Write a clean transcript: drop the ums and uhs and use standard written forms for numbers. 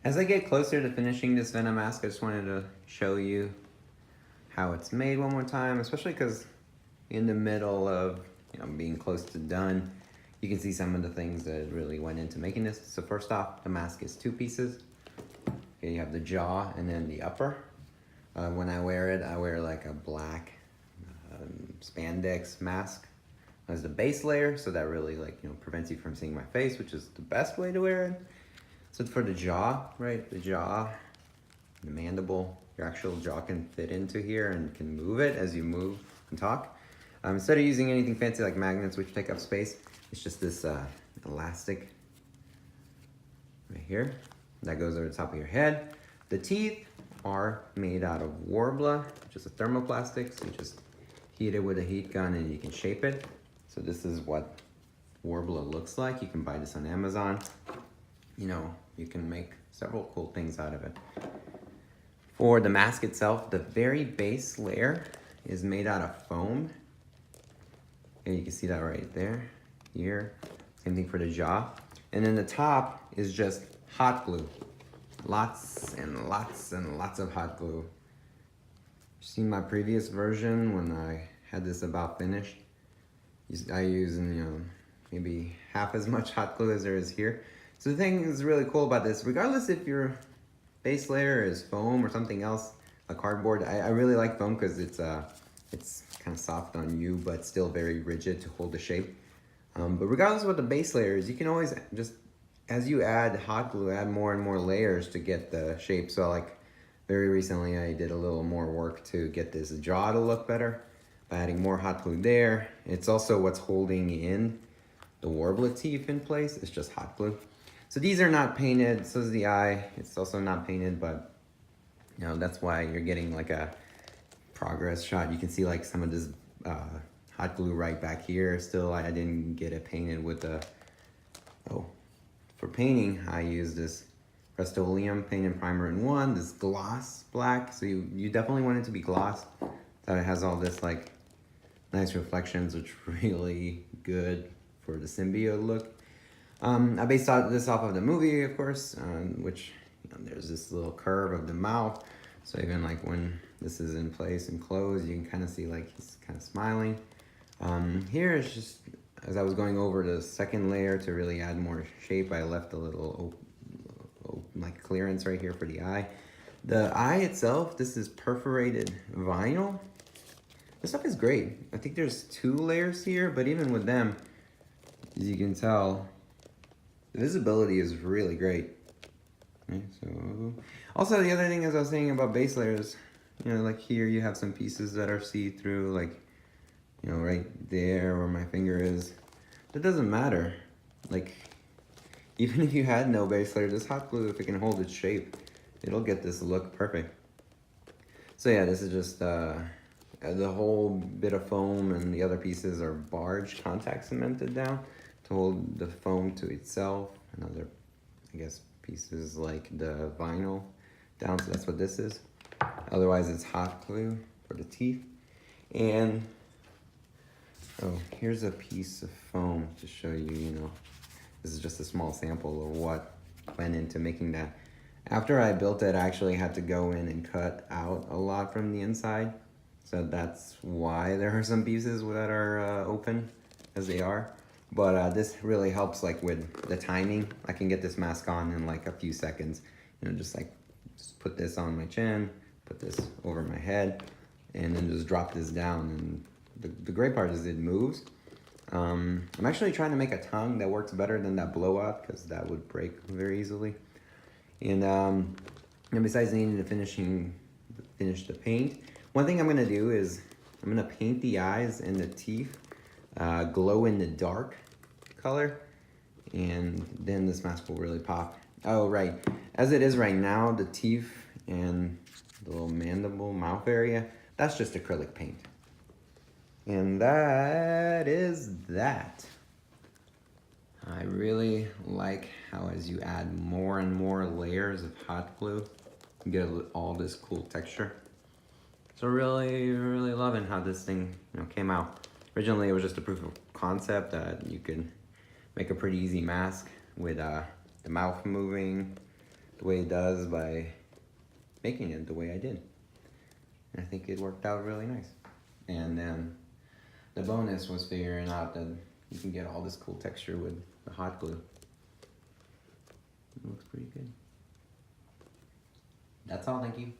As I get closer to finishing this Venom mask, I just wanted to show you how it's made one more time, especially because in the middle of being close to done, you can see some of the things that really went into making this. So first off, the mask is two pieces. Okay, you have the jaw and then the upper. When I wear it, I wear like a black spandex mask as the base layer, so that really prevents you from seeing my face, which is the best way to wear it. So for the jaw, right, the jaw, the mandible, your actual jaw can fit into here and can move it as you move and talk. Instead of using anything fancy like magnets, which take up space, it's just this elastic right here that goes over the top of your head. The teeth are made out of Warbler, which is a thermoplastic, so you just heat it with a heat gun and you can shape it. So this is what Warbler looks like. You can buy this on Amazon. You can make several cool things out of it. For the mask itself, the very base layer is made out of foam. And you can see that right there, here. Same thing for the jaw. And then the top is just hot glue. Lots and lots and lots of hot glue. You've seen my previous version when I had this about finished. I use maybe half as much hot glue as there is here. So the thing is really cool about this, regardless if your base layer is foam or something else, a cardboard. I really like foam because it's kind of soft on you, but still very rigid to hold the shape. But regardless of what the base layer is, you can always just, as you add hot glue, add more and more layers to get the shape. So like very recently, I did a little more work to get this jaw to look better by adding more hot glue there. It's also what's holding in the Warbler teeth in place. It's just hot glue. So these are not painted, so is the eye. It's also not painted, but that's why you're getting like a progress shot. You can see like some of this hot glue right back here. Still, I didn't get it painted with the, for painting, I use this Rust-Oleum paint and primer in one, this gloss black. So you definitely want it to be gloss. That it has all this like nice reflections, which really good for the symbiote look. I based this off of the movie, of course, which there's this little curve of the mouth. So even like when this is in place and closed, you can kind of see like he's kind of smiling. Here it's just, as I was going over the second layer to really add more shape, I left a little like clearance right here for the eye. The eye itself, this is perforated vinyl. This stuff is great. I think there's 2 layers here, but even with them, as you can tell, the visibility is really great. Okay, so also the other thing, as I was saying about base layers, like here you have some pieces that are see-through, like right there where my finger is. That doesn't matter. Like even if you had no base layer, this hot glue, if it can hold its shape, it'll get this look perfect. So yeah, this is just the whole bit of foam, and the other pieces are barge contact cemented down to hold the foam to itself, and other, I guess, pieces like the vinyl down, so that's what this is. Otherwise, it's hot glue for the teeth. And, here's a piece of foam to show you, this is just a small sample of what went into making that. After I built it, I actually had to go in and cut out a lot from the inside. So that's why there are some pieces that are open as they are. But this really helps like with the timing. I can get this mask on in like a few seconds. Just put this on my chin, put this over my head, and then just drop this down. And the great part is it moves. I'm actually trying to make a tongue that works better than that blowout, because that would break very easily. And besides needing to finish the paint, one thing I'm gonna do is I'm gonna paint the eyes and the teeth glow in the dark color, and then this mask will really pop. Oh right, as it is right now, the teeth and the little mandible mouth area, that's just acrylic paint. And that is that. I really like how as you add more and more layers of hot glue, you get all this cool texture. So really, really loving how this thing came out. Originally, it was just a proof of concept that you could make a pretty easy mask with the mouth moving, the way it does by making it the way I did. And I think it worked out really nice. And then the bonus was figuring out that you can get all this cool texture with the hot glue. It looks pretty good. That's all, thank you.